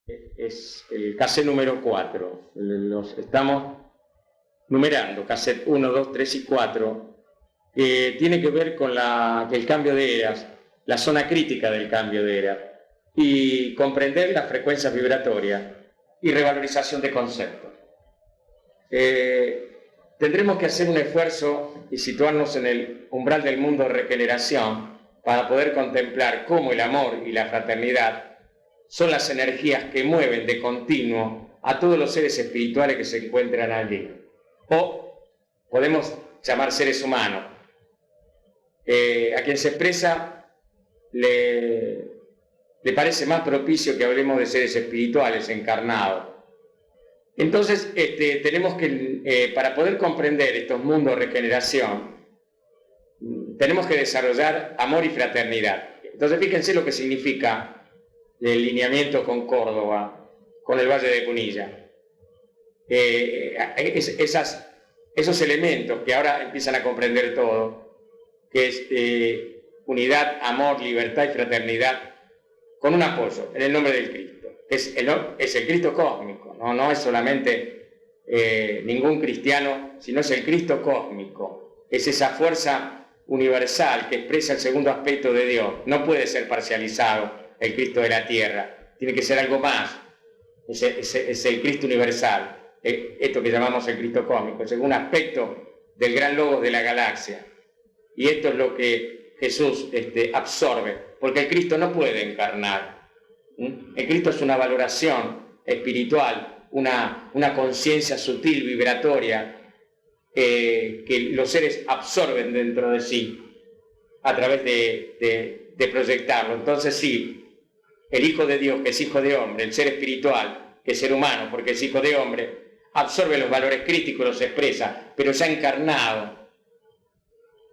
Es el cassette número 4. Los estamos numerando, cassette 1, 2, 3 y 4, que tiene que ver con el cambio de eras, la zona crítica del cambio de era, y comprender las frecuencias vibratorias y revalorización de conceptos. Tendremos que hacer un esfuerzo y situarnos en el umbral del mundo de regeneración para poder contemplar cómo el amor y la fraternidad son las energías que mueven de continuo a todos los seres espirituales que se encuentran allí. O podemos llamar seres humanos. A quien se expresa le parece más propicio que hablemos de seres espirituales encarnados. Entonces, tenemos que, para poder comprender estos mundos de regeneración, tenemos que desarrollar amor y fraternidad. Entonces, fíjense lo que significa el lineamiento con Córdoba, con el Valle de Punilla. Esos elementos que ahora empiezan a comprender todo, que es unidad, amor, libertad y fraternidad, con un apoyo en el nombre del Cristo. Es el Cristo cósmico, no es solamente ningún cristiano, sino es el Cristo cósmico. Es esa fuerza universal que expresa el segundo aspecto de Dios. No puede ser parcializado el Cristo de la tierra, tiene que ser algo más. Es el Cristo universal, esto que llamamos el Cristo cósmico, el segundo aspecto del gran logos de la galaxia. Y esto es lo que Jesús absorbe, porque el Cristo no puede encarnar. El Cristo es una valoración espiritual, una conciencia sutil, vibratoria, que los seres absorben dentro de sí a través de proyectarlo. Entonces sí, el Hijo de Dios, que es Hijo de hombre, el ser espiritual, que es ser humano, porque es Hijo de hombre, absorbe los valores crísticos, los expresa, pero ya encarnado,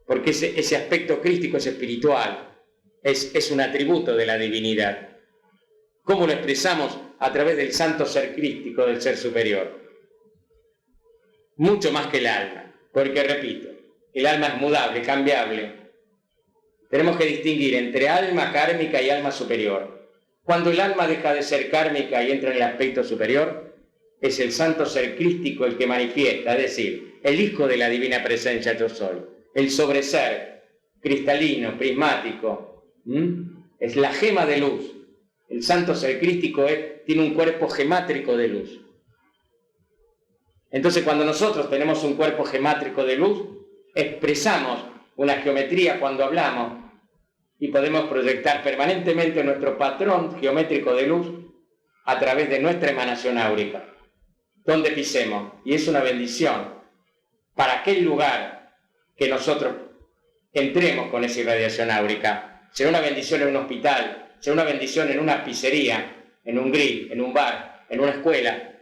porque ese aspecto crístico es espiritual, es un atributo de la divinidad. ¿Cómo lo expresamos? A través del santo ser crístico del ser superior. Mucho más que el alma, porque repito, el alma es mudable, cambiable. Tenemos que distinguir entre alma kármica y alma superior. Cuando el alma deja de ser kármica y entra en el aspecto superior, es el santo ser crístico el que manifiesta, es decir, el Hijo de la divina presencia yo soy, el sobreser cristalino, prismático, es la gema de luz. El santo ser crístico tiene un cuerpo gemátrico de luz. Entonces, cuando nosotros tenemos un cuerpo gemátrico de luz, expresamos una geometría cuando hablamos y podemos proyectar permanentemente nuestro patrón geométrico de luz a través de nuestra emanación áurica, donde pisemos. Y es una bendición para aquel lugar que nosotros entremos con esa irradiación áurica. Será una bendición en un hospital, será una bendición en una pizzería, en un grill, en un bar, en una escuela,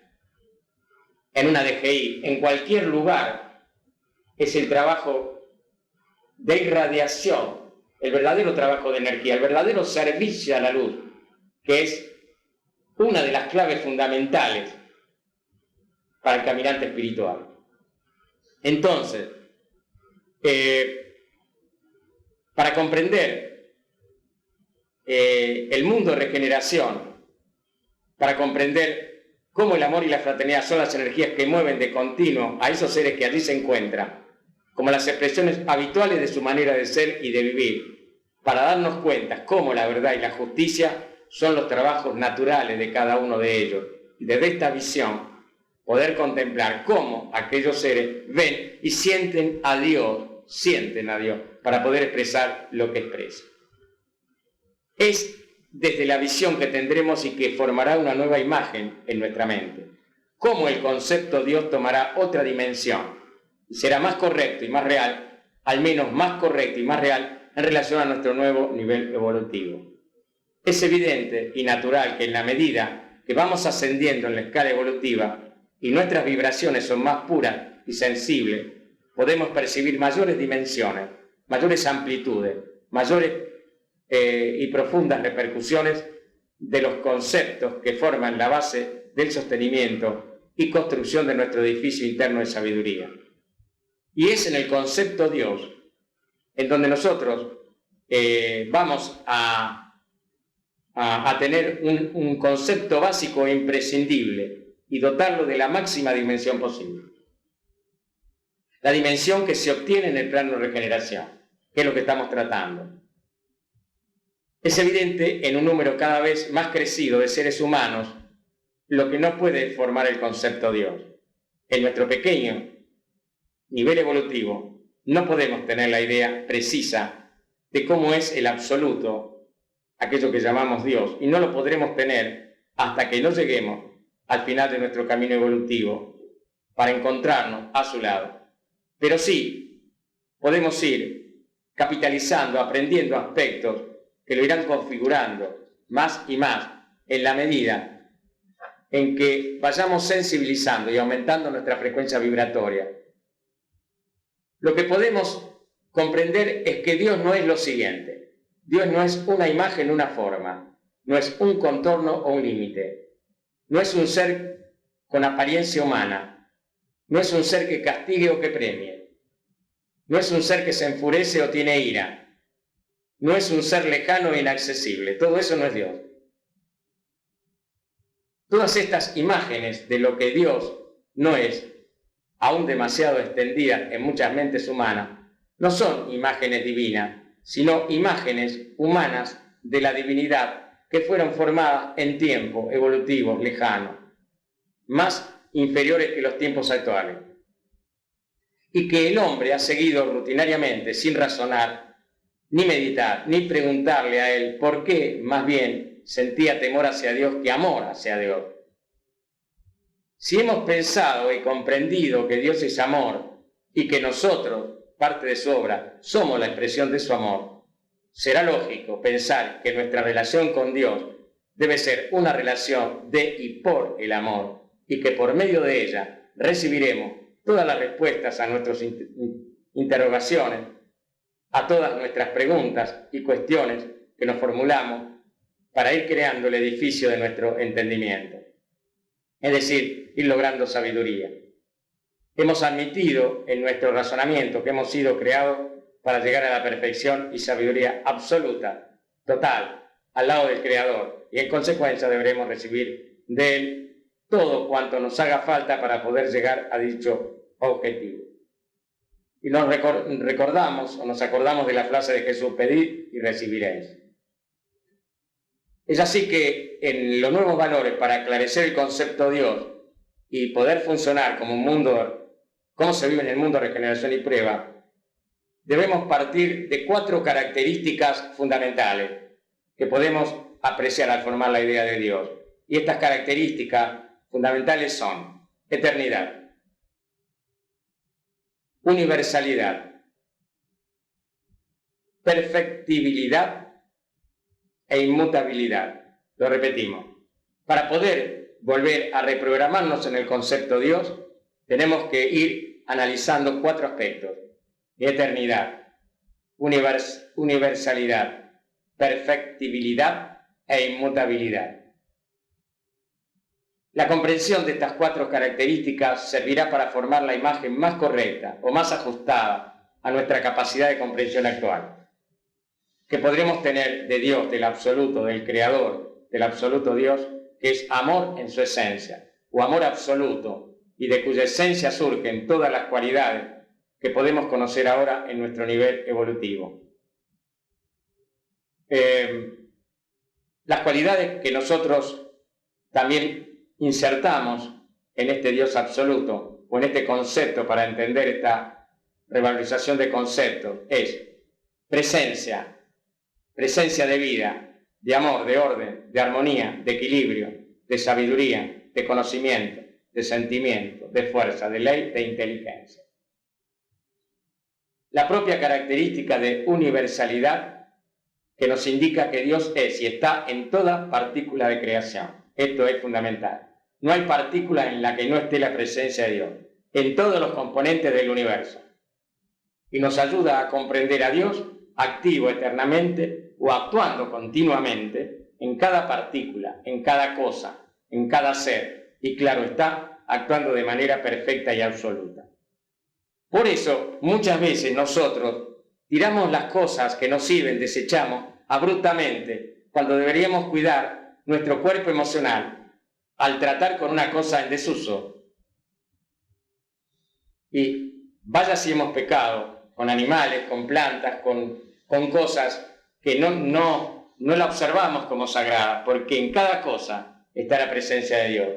en una DGI, en cualquier lugar. Es el trabajo de irradiación, el verdadero trabajo de energía, el verdadero servicio a la luz, que es una de las claves fundamentales para el caminante espiritual. Entonces, para comprender el mundo de regeneración, para comprender cómo el amor y la fraternidad son las energías que mueven de continuo a esos seres que allí se encuentran, como las expresiones habituales de su manera de ser y de vivir, para darnos cuenta cómo la verdad y la justicia son los trabajos naturales de cada uno de ellos. Y desde esta visión, poder contemplar cómo aquellos seres ven y sienten a Dios, para poder expresar lo que expresan. Es desde la visión que tendremos y que formará una nueva imagen en nuestra mente, cómo el concepto Dios tomará otra dimensión y será más correcto y más real, al menos más correcto y más real en relación a nuestro nuevo nivel evolutivo. Es evidente y natural que en la medida que vamos ascendiendo en la escala evolutiva y nuestras vibraciones son más puras y sensibles, podemos percibir mayores dimensiones, mayores amplitudes, mayores y profundas repercusiones de los conceptos que forman la base del sostenimiento y construcción de nuestro edificio interno de sabiduría. Y es en el concepto Dios en donde nosotros vamos a a tener un concepto básico e imprescindible y dotarlo de la máxima dimensión posible. La dimensión que se obtiene en el plano de regeneración, que es lo que estamos tratando. Es evidente en un número cada vez más crecido de seres humanos lo que no puede formar el concepto Dios. En nuestro pequeño nivel evolutivo no podemos tener la idea precisa de cómo es el absoluto, aquello que llamamos Dios, y no lo podremos tener hasta que no lleguemos al final de nuestro camino evolutivo para encontrarnos a su lado. Pero sí, podemos ir capitalizando, aprendiendo aspectos que lo irán configurando más y más en la medida en que vayamos sensibilizando y aumentando nuestra frecuencia vibratoria. Lo que podemos comprender es que Dios no es lo siguiente. Dios no es una imagen, una forma, no es un contorno o un límite, no es un ser con apariencia humana, no es un ser que castigue o que premie, no es un ser que se enfurece o tiene ira, no es un ser lejano e inaccesible. Todo eso no es Dios. Todas estas imágenes de lo que Dios no es, aún demasiado extendidas en muchas mentes humanas, no son imágenes divinas, sino imágenes humanas de la divinidad que fueron formadas en tiempo evolutivo lejano, más inferiores que los tiempos actuales, y que el hombre ha seguido rutinariamente sin razonar, ni meditar, ni preguntarle a él por qué, más bien, sentía temor hacia Dios que amor hacia Dios. Si hemos pensado y comprendido que Dios es amor y que nosotros, parte de su obra, somos la expresión de su amor, será lógico pensar que nuestra relación con Dios debe ser una relación de y por el amor, y que por medio de ella recibiremos todas las respuestas a nuestras interrogaciones, a todas nuestras preguntas y cuestiones que nos formulamos para ir creando el edificio de nuestro entendimiento. Es decir, ir logrando sabiduría. Hemos admitido en nuestro razonamiento que hemos sido creados para llegar a la perfección y sabiduría absoluta, total, al lado del Creador, y en consecuencia deberemos recibir de Él todo cuanto nos haga falta para poder llegar a dicho objetivo. Y nos recordamos o nos acordamos de la frase de Jesús: pedid y recibiréis. Es así que en los nuevos valores, para aclarecer el concepto Dios y poder funcionar como un mundo, como se vive en el mundo de regeneración y prueba, debemos partir de 4 características fundamentales que podemos apreciar al formar la idea de Dios. Y estas características fundamentales son eternidad, universalidad, perfectibilidad e inmutabilidad. Lo repetimos. Para poder volver a reprogramarnos en el concepto Dios, tenemos que ir analizando 4 aspectos: eternidad, universalidad, perfectibilidad e inmutabilidad. La comprensión de estas 4 características servirá para formar la imagen más correcta o más ajustada a nuestra capacidad de comprensión actual que podremos tener de Dios, del absoluto, del Creador, del absoluto Dios, que es amor en su esencia, o amor absoluto, y de cuya esencia surgen todas las cualidades que podemos conocer ahora en nuestro nivel evolutivo. Las cualidades que nosotros también insertamos en este Dios absoluto, o en este concepto para entender esta revalorización de conceptos, es presencia de vida, de amor, de orden, de armonía, de equilibrio, de sabiduría, de conocimiento, de sentimiento, de fuerza, de ley, de inteligencia. La propia característica de universalidad que nos indica que Dios es y está en toda partícula de creación. Esto es fundamental. No hay partícula en la que no esté la presencia de Dios, en todos los componentes del universo. Y nos ayuda a comprender a Dios activo eternamente o actuando continuamente en cada partícula, en cada cosa, en cada ser, y claro está, actuando de manera perfecta y absoluta. Por eso, muchas veces nosotros tiramos las cosas que nos sirven, desechamos abruptamente, cuando deberíamos cuidar nuestro cuerpo emocional al tratar con una cosa en desuso. Y vaya si hemos pecado con animales, con plantas, con cosas que no la observamos como sagrada, porque en cada cosa está la presencia de Dios.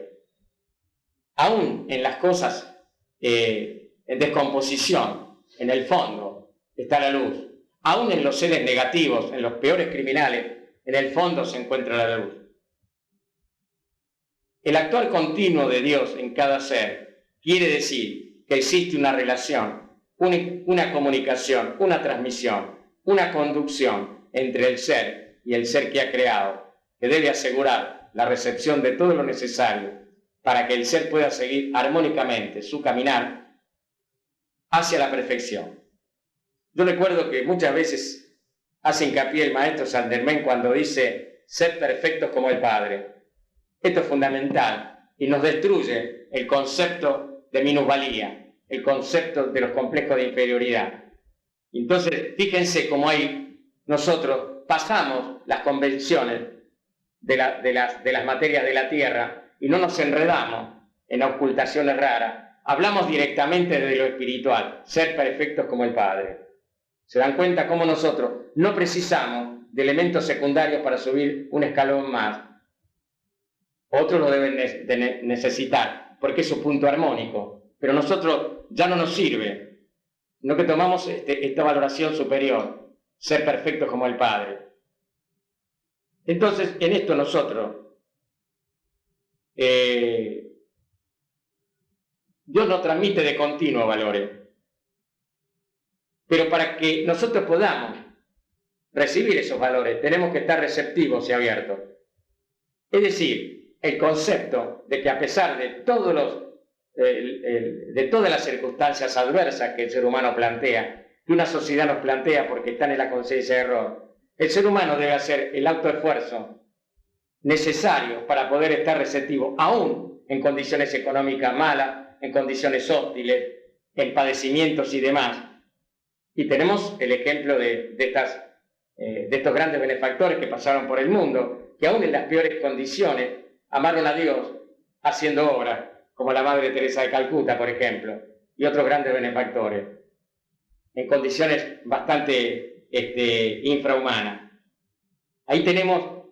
Aún en las cosas en descomposición, en el fondo, está la luz. Aún en los seres negativos, en los peores criminales, en el fondo se encuentra la luz. El actuar continuo de Dios en cada ser quiere decir que existe una relación, una comunicación, una transmisión, una conducción entre el ser y el ser que ha creado, que debe asegurar la recepción de todo lo necesario para que el ser pueda seguir armónicamente su caminar hacia la perfección. Yo recuerdo que muchas veces hace hincapié el maestro Saint Germain cuando dice ser perfectos como el Padre. Esto es fundamental y nos destruye el concepto de minusvalía, el concepto de los complejos de inferioridad. Entonces, fíjense cómo ahí nosotros pasamos las convenciones de las materias de la tierra y no nos enredamos en ocultaciones raras. Hablamos directamente de lo espiritual, ser perfectos como el Padre. ¿Se dan cuenta cómo nosotros no precisamos de elementos secundarios para subir un escalón más? Otros lo deben necesitar, porque es su punto armónico, pero nosotros ya no nos sirve, sino que tomamos esta valoración superior, ser perfectos como el Padre. Entonces, en esto nosotros, Dios nos transmite de continuo valores, pero para que nosotros podamos recibir esos valores, tenemos que estar receptivos y abiertos. Es decir, el concepto de que a pesar de todas las circunstancias adversas que el ser humano plantea, que una sociedad nos plantea porque están en la conciencia de error, el ser humano debe hacer el autoesfuerzo necesario para poder estar receptivo, aún en condiciones económicas malas, en condiciones hostiles, en padecimientos y demás. Y tenemos el ejemplo de estos grandes benefactores que pasaron por el mundo, que aún en las peores condiciones amaron a Dios haciendo obras, como la Madre Teresa de Calcuta, por ejemplo, y otros grandes benefactores, en condiciones bastante infrahumanas. Ahí tenemos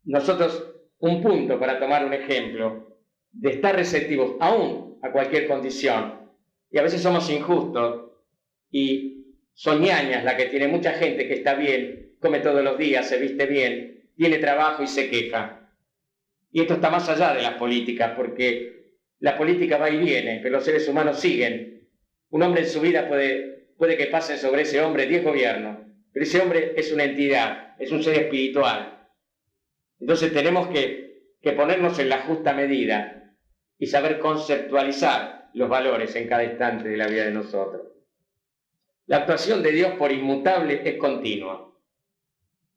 nosotros un punto para tomar un ejemplo de estar receptivos aún a cualquier condición. Y a veces somos injustos y son ñañas la que tiene mucha gente que está bien, come todos los días, se viste bien, tiene trabajo y se queja. Y esto está más allá de las políticas, porque la política va y viene, pero los seres humanos siguen. Un hombre en su vida puede que pasen sobre ese hombre 10 gobiernos, pero ese hombre es una entidad, es un ser espiritual. Entonces tenemos que ponernos en la justa medida y saber conceptualizar los valores en cada instante de la vida de nosotros. La actuación de Dios por inmutable es continua.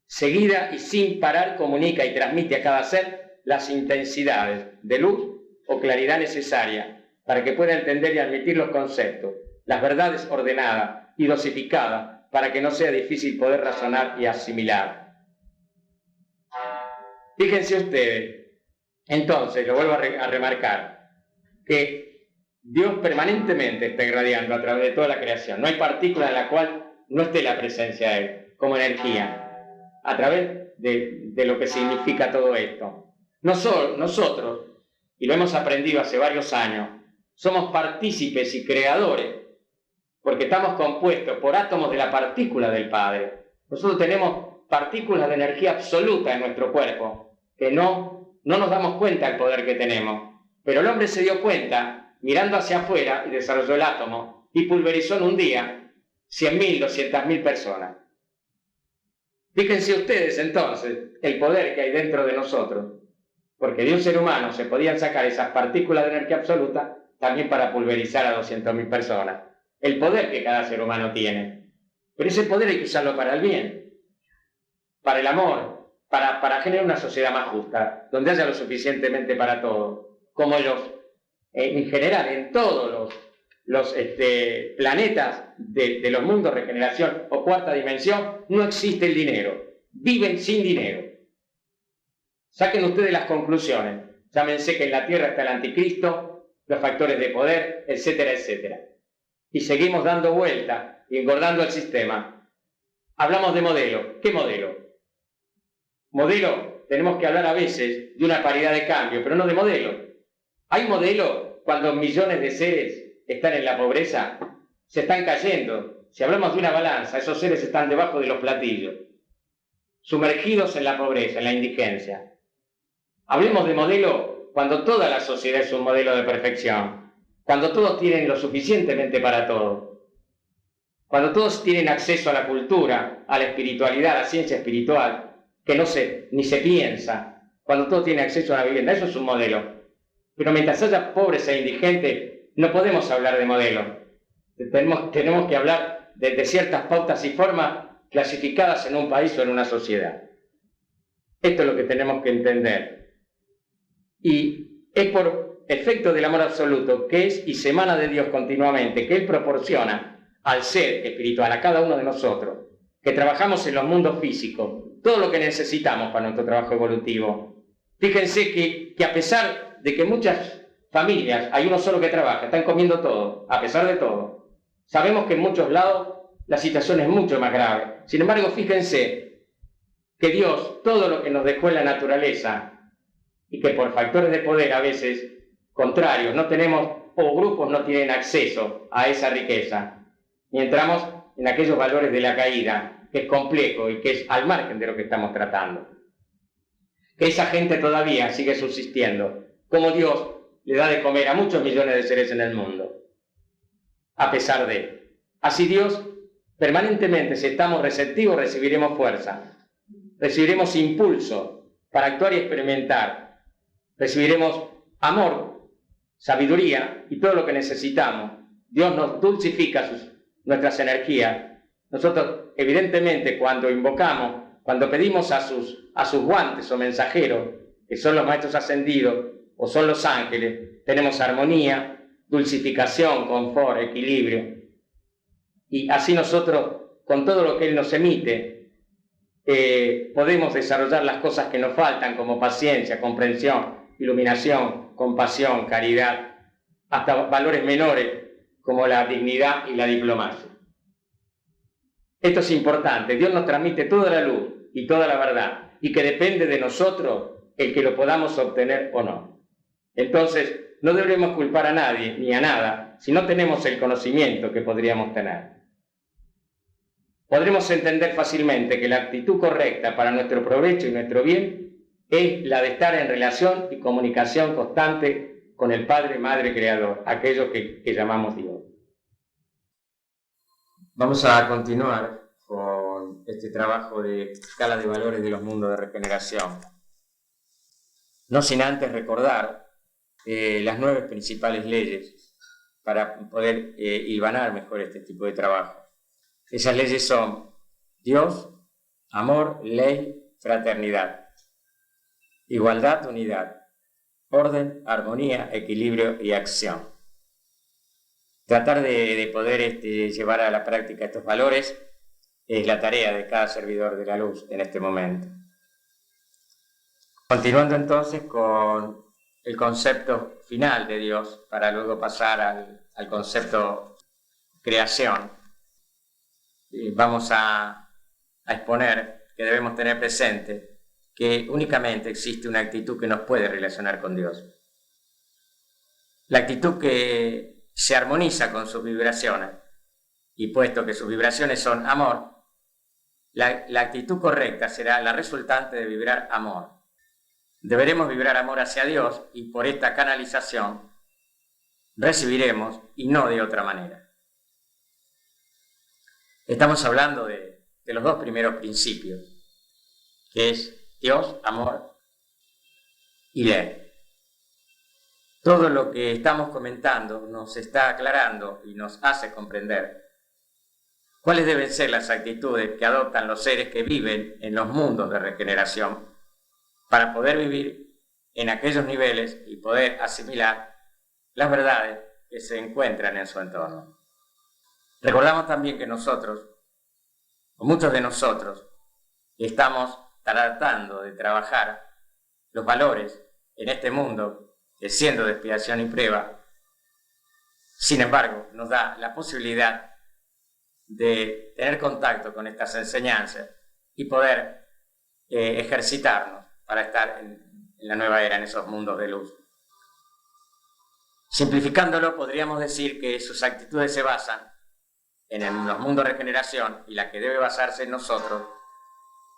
Seguida y sin parar comunica y transmite a cada ser las intensidades de luz o claridad necesaria para que pueda entender y admitir los conceptos, las verdades ordenadas y dosificadas para que no sea difícil poder razonar y asimilar. Fíjense ustedes, entonces, lo vuelvo a remarcar, que Dios permanentemente está irradiando a través de toda la creación. No hay partícula en la cual no esté la presencia de Él, como energía, a través de lo que significa todo esto. Nosotros, y lo hemos aprendido hace varios años, somos partícipes y creadores, porque estamos compuestos por átomos de la partícula del Padre. Nosotros tenemos partículas de energía absoluta en nuestro cuerpo, que no nos damos cuenta del poder que tenemos. Pero el hombre se dio cuenta, mirando hacia afuera, y desarrolló el átomo, y pulverizó en un día 100.000, 200.000 personas. Fíjense ustedes entonces el poder que hay dentro de nosotros, porque de un ser humano se podían sacar esas partículas de energía absoluta también para pulverizar a 200.000 personas. El poder que cada ser humano tiene. Pero ese poder hay que usarlo para el bien, para el amor, para generar una sociedad más justa, donde haya lo suficientemente para todos. Como en general, en todos los planetas de los mundos regeneración o cuarta dimensión, no existe el dinero. Viven sin dinero. Saquen ustedes las conclusiones. Llámense que en la Tierra está el anticristo, los factores de poder, etcétera, etcétera. Y seguimos dando vuelta y engordando el sistema. Hablamos de modelo. ¿Qué modelo? Modelo, tenemos que hablar a veces de una paridad de cambio, pero no de modelo. ¿Hay modelo cuando millones de seres están en la pobreza? Se están cayendo. Si hablamos de una balanza, esos seres están debajo de los platillos, sumergidos en la pobreza, en la indigencia. Hablemos de modelo cuando toda la sociedad es un modelo de perfección, cuando todos tienen lo suficientemente para todo, cuando todos tienen acceso a la cultura, a la espiritualidad, a la ciencia espiritual, que ni se piensa, cuando todos tienen acceso a la vivienda. Eso es un modelo. Pero mientras haya pobres e indigentes, no podemos hablar de modelo. Tenemos que hablar de ciertas pautas y formas clasificadas en un país o en una sociedad. Esto es lo que tenemos que entender. Y es por efecto del amor absoluto, que es y se emana de Dios continuamente, que Él proporciona al ser espiritual, a cada uno de nosotros, que trabajamos en los mundos físicos, todo lo que necesitamos para nuestro trabajo evolutivo. Fíjense que a pesar de que muchas familias, hay uno solo que trabaja, están comiendo todo, a pesar de todo, sabemos que en muchos lados la situación es mucho más grave. Sin embargo, fíjense que Dios, todo lo que nos dejó en la naturaleza, y que por factores de poder a veces contrarios no tenemos, o grupos no tienen acceso a esa riqueza, y entramos en aquellos valores de la caída, que es complejo y que es al margen de lo que estamos tratando. Que esa gente todavía sigue subsistiendo, como Dios le da de comer a muchos millones de seres en el mundo, a pesar de. Así Dios, permanentemente, si estamos receptivos, recibiremos fuerza, recibiremos impulso para actuar y experimentar, recibiremos amor, sabiduría y todo lo que necesitamos. Dios nos dulcifica nuestras energías. Nosotros, evidentemente, cuando invocamos, cuando pedimos a sus guantes o mensajeros, que son los maestros ascendidos o son los ángeles, tenemos armonía, dulcificación, confort, equilibrio. Y así nosotros, con todo lo que Él nos emite, podemos desarrollar las cosas que nos faltan, como paciencia, comprensión, iluminación, compasión, caridad, hasta valores menores como la dignidad y la diplomacia. Esto es importante. Dios nos transmite toda la luz y toda la verdad, y que depende de nosotros el que lo podamos obtener o no. Entonces, no debemos culpar a nadie ni a nada si no tenemos el conocimiento que podríamos tener. Podremos entender fácilmente que la actitud correcta para nuestro provecho y nuestro bien es la de estar en relación y comunicación constante con el Padre, Madre, Creador, aquello que llamamos Dios. Vamos a continuar con este trabajo de escala de valores de los mundos de regeneración. No sin antes recordar las 9 principales leyes para poder hilvanar mejor este tipo de trabajo. Esas leyes son Dios, amor, ley, fraternidad, igualdad, unidad, orden, armonía, equilibrio y acción. Tratar de poder llevar a la práctica estos valores es la tarea de cada servidor de la luz en este momento. Continuando entonces con el concepto final de Dios, para luego pasar al concepto creación, vamos a exponer que debemos tener presente que únicamente existe una actitud que nos puede relacionar con Dios. La actitud que se armoniza con sus vibraciones, y puesto que sus vibraciones son amor, la actitud correcta será la resultante de vibrar amor. Deberemos vibrar amor hacia Dios y por esta canalización recibiremos y no de otra manera. Estamos hablando de los 2 primeros principios, que es Dios, amor y ley. Todo lo que estamos comentando nos está aclarando y nos hace comprender cuáles deben ser las actitudes que adoptan los seres que viven en los mundos de regeneración para poder vivir en aquellos niveles y poder asimilar las verdades que se encuentran en su entorno. Recordamos también que nosotros, o muchos de nosotros, estamos tratando de trabajar los valores en este mundo, que siendo de expiación y prueba, sin embargo, nos da la posibilidad de tener contacto con estas enseñanzas y poder ejercitarnos para estar en la nueva era, en esos mundos de luz. Simplificándolo, podríamos decir que sus actitudes se basan en los mundos de regeneración, y la que debe basarse en nosotros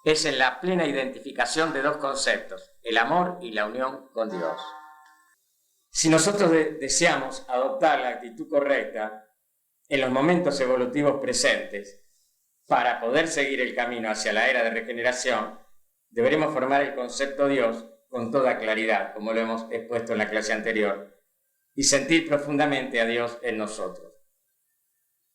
es en la plena identificación de dos conceptos, el amor y la unión con Dios. Si nosotros deseamos adoptar la actitud correcta en los momentos evolutivos presentes para poder seguir el camino hacia la era de regeneración, deberemos formar el concepto Dios con toda claridad, como lo hemos expuesto en la clase anterior, y sentir profundamente a Dios en nosotros.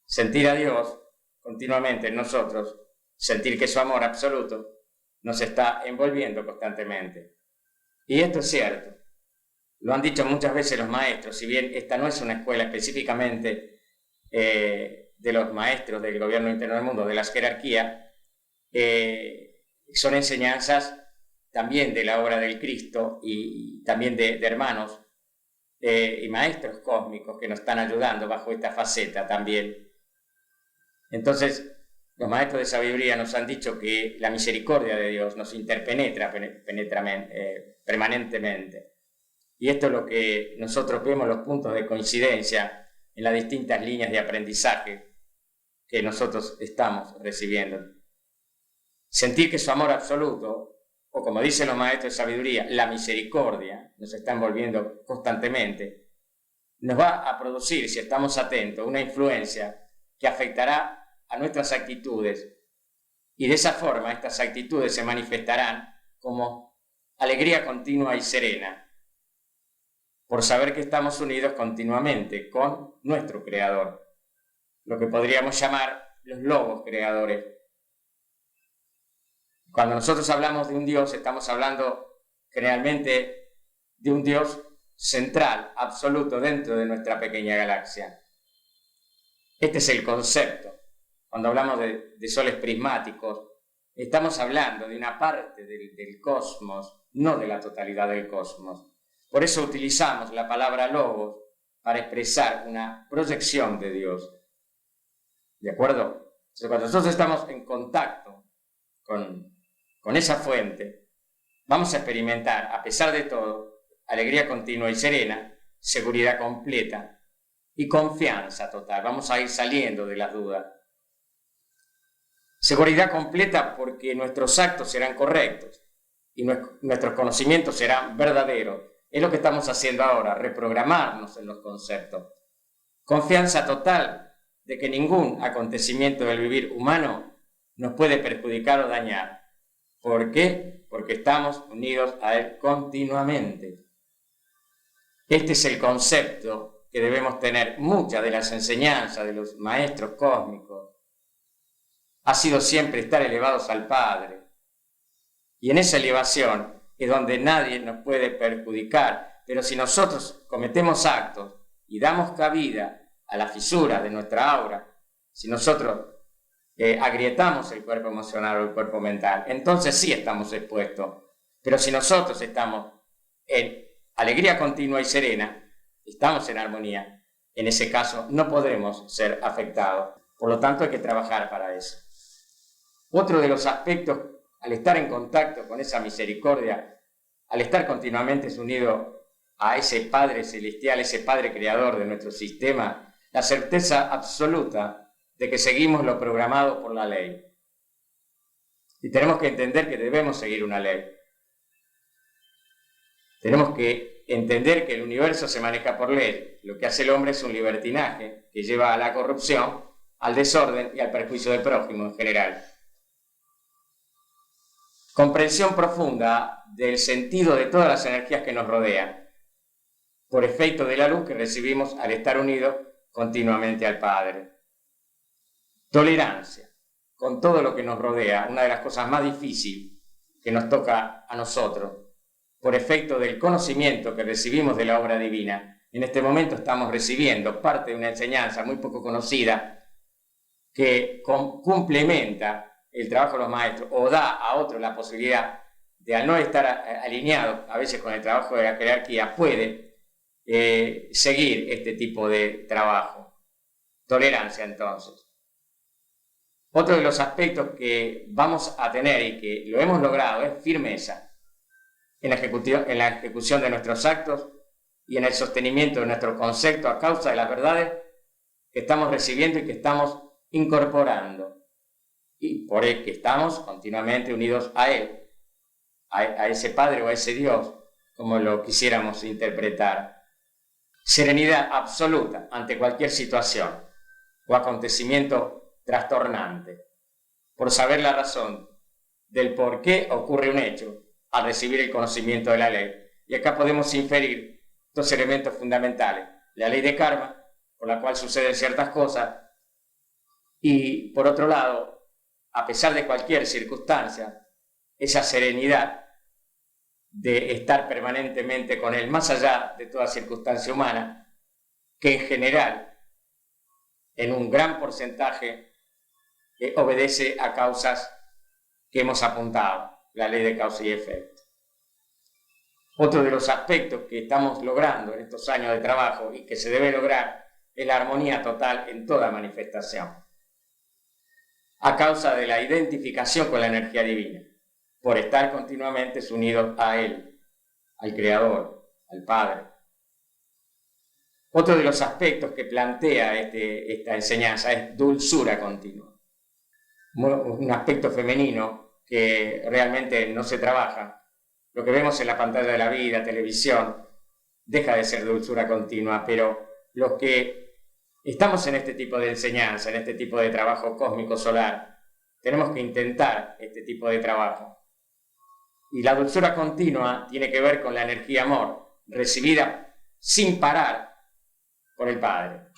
Sentir a Dios continuamente en nosotros, sentir que su amor absoluto nos está envolviendo constantemente. Y esto es cierto. Lo han dicho muchas veces los maestros, si bien esta no es una escuela específicamente de los maestros del gobierno interno del mundo, de las jerarquías, son enseñanzas también de la obra del Cristo y también de hermanos y maestros cósmicos que nos están ayudando bajo esta faceta también. Entonces, los maestros de sabiduría nos han dicho que la misericordia de Dios nos interpenetra permanentemente. Y esto es lo que nosotros vemos, los puntos de coincidencia en las distintas líneas de aprendizaje que nosotros estamos recibiendo. Sentir que su amor absoluto, o como dicen los maestros de sabiduría, la misericordia, nos está envolviendo constantemente, nos va a producir, si estamos atentos, una influencia que afectará a nuestras actitudes, y de esa forma estas actitudes se manifestarán como alegría continua y serena, por saber que estamos unidos continuamente con nuestro Creador, lo que podríamos llamar los logos creadores. Cuando nosotros hablamos de un Dios, estamos hablando generalmente de un Dios central, absoluto, dentro de nuestra pequeña galaxia. Este es el concepto. Cuando hablamos de soles prismáticos, estamos hablando de una parte del cosmos, no de la totalidad del cosmos. Por eso utilizamos la palabra logos para expresar una proyección de Dios. ¿De acuerdo? Entonces, cuando nosotros estamos en contacto con esa fuente, vamos a experimentar, a pesar de todo, alegría continua y serena, seguridad completa y confianza total. Vamos a ir saliendo de las dudas. Seguridad completa porque nuestros actos serán correctos y nuestros conocimientos serán verdaderos. Es lo que estamos haciendo ahora, reprogramarnos en los conceptos. Confianza total de que ningún acontecimiento del vivir humano nos puede perjudicar o dañar. ¿Por qué? Porque estamos unidos a Él continuamente. Este es el concepto que debemos tener. Muchas de las enseñanzas de los maestros cósmicos ha sido siempre estar elevados al Padre. Y en esa elevación es donde nadie nos puede perjudicar. Pero si nosotros cometemos actos y damos cabida a la fisura de nuestra aura, si nosotros agrietamos el cuerpo emocional o el cuerpo mental, entonces sí estamos expuestos. Pero si nosotros estamos en alegría continua y serena, estamos en armonía, en ese caso no podremos ser afectados. Por lo tanto hay que trabajar para eso. Otro de los aspectos, al estar en contacto con esa misericordia, al estar continuamente unido a ese Padre celestial, ese Padre creador de nuestro sistema, la certeza absoluta de que seguimos lo programado por la ley. Y tenemos que entender que debemos seguir una ley. Tenemos que entender que el universo se maneja por ley. Lo que hace el hombre es un libertinaje que lleva a la corrupción, al desorden y al perjuicio del prójimo en general. Comprensión profunda del sentido de todas las energías que nos rodean, por efecto de la luz que recibimos al estar unidos continuamente al Padre. Tolerancia con todo lo que nos rodea, una de las cosas más difíciles que nos toca a nosotros, por efecto del conocimiento que recibimos de la obra divina. En este momento estamos recibiendo parte de una enseñanza muy poco conocida que complementa el trabajo de los maestros o da a otros la posibilidad de al no estar alineado a veces con el trabajo de la jerarquía, puede seguir este tipo de trabajo. Tolerancia, entonces. Otro de los aspectos que vamos a tener y que lo hemos logrado es firmeza en la ejecución de nuestros actos y en el sostenimiento de nuestro concepto a causa de las verdades que estamos recibiendo y que estamos incorporando. Y por el que estamos continuamente unidos a Él, a ese Padre o a ese Dios, como lo quisiéramos interpretar. Serenidad absoluta ante cualquier situación o acontecimiento trastornante, por saber la razón del por qué ocurre un hecho al recibir el conocimiento de la ley. Y acá podemos inferir dos elementos fundamentales: la ley de karma, por la cual suceden ciertas cosas, y por otro lado, a pesar de cualquier circunstancia, esa serenidad de estar permanentemente con Él, más allá de toda circunstancia humana, que en general, en un gran porcentaje, obedece a causas que hemos apuntado, la ley de causa y efecto. Otro de los aspectos que estamos logrando en estos años de trabajo y que se debe lograr es la armonía total en toda manifestación, a causa de la identificación con la energía divina, por estar continuamente unidos a Él, al Creador, al Padre. Otro de los aspectos que plantea esta enseñanza es dulzura continua, un aspecto femenino que realmente no se trabaja. Lo que vemos en la pantalla de la vida, televisión, deja de ser dulzura continua, pero los que estamos en este tipo de enseñanza, en este tipo de trabajo cósmico solar, tenemos que intentar este tipo de trabajo. Y la dulzura continua tiene que ver con la energía amor, recibida sin parar por el Padre,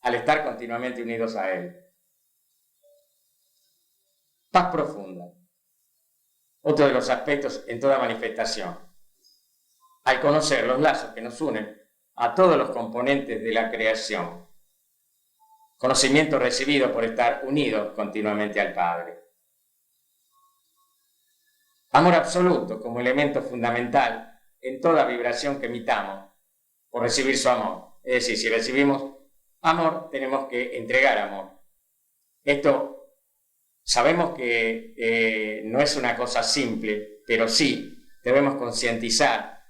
al estar continuamente unidos a Él. Paz profunda. Otro de los aspectos en toda manifestación. Al conocer los lazos que nos unen a todos los componentes de la creación. Conocimiento recibido por estar unidos continuamente al Padre. Amor absoluto como elemento fundamental en toda vibración que emitamos por recibir su amor. Es decir, si recibimos amor, tenemos que entregar amor. Esto sabemos que no es una cosa simple, pero sí debemos concientizar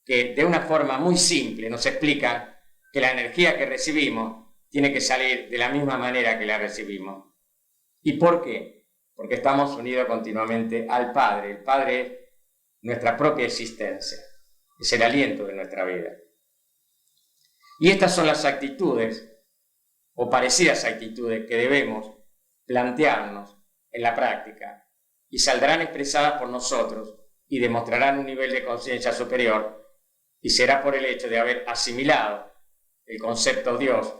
que de una forma muy simple nos explican que la energía que recibimos tiene que salir de la misma manera que la recibimos. ¿Y por qué? Porque estamos unidos continuamente al Padre. El Padre es nuestra propia existencia, es el aliento de nuestra vida. Y estas son las actitudes, o parecidas actitudes, que debemos plantearnos en la práctica y saldrán expresadas por nosotros y demostrarán un nivel de conciencia superior, y será por el hecho de haber asimilado el concepto Dios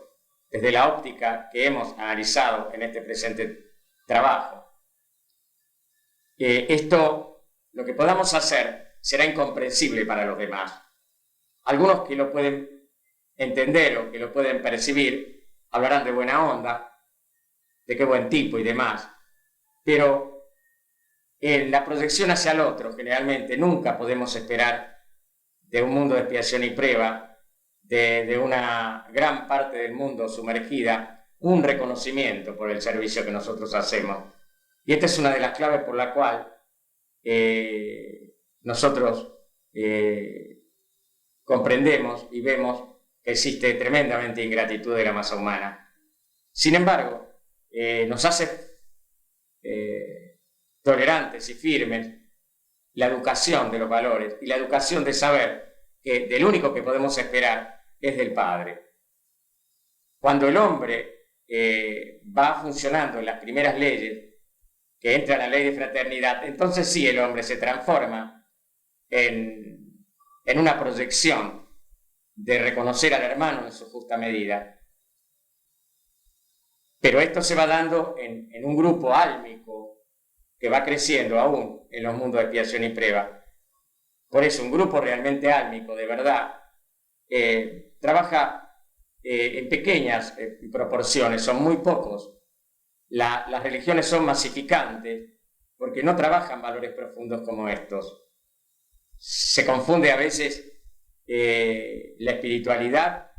desde la óptica que hemos analizado en este presente trabajo. Esto, lo que podamos hacer, será incomprensible para los demás. Algunos que lo pueden entender o que lo pueden percibir hablarán de buena onda, de qué buen tipo y demás, pero en la proyección hacia el otro, generalmente nunca podemos esperar de un mundo de expiación y prueba, de una gran parte del mundo sumergida, un reconocimiento por el servicio que nosotros hacemos. Y esta es una de las claves por la cual nosotros comprendemos y vemos que existe tremendamente ingratitud de la masa humana. Sin embargo, nos hace tolerantes y firmes la educación de los valores y la educación de saber que del único que podemos esperar es del Padre. Cuando el hombre va funcionando en las primeras leyes que entra en la ley de fraternidad, entonces sí el hombre se transforma en una proyección de reconocer al hermano en su justa medida. Pero esto se va dando en un grupo álmico que va creciendo aún en los mundos de expiación y prueba. Por eso un grupo realmente álmico, de verdad, trabaja en pequeñas proporciones, son muy pocos. Las religiones son masificantes, porque no trabajan valores profundos como estos. Se confunde a veces la espiritualidad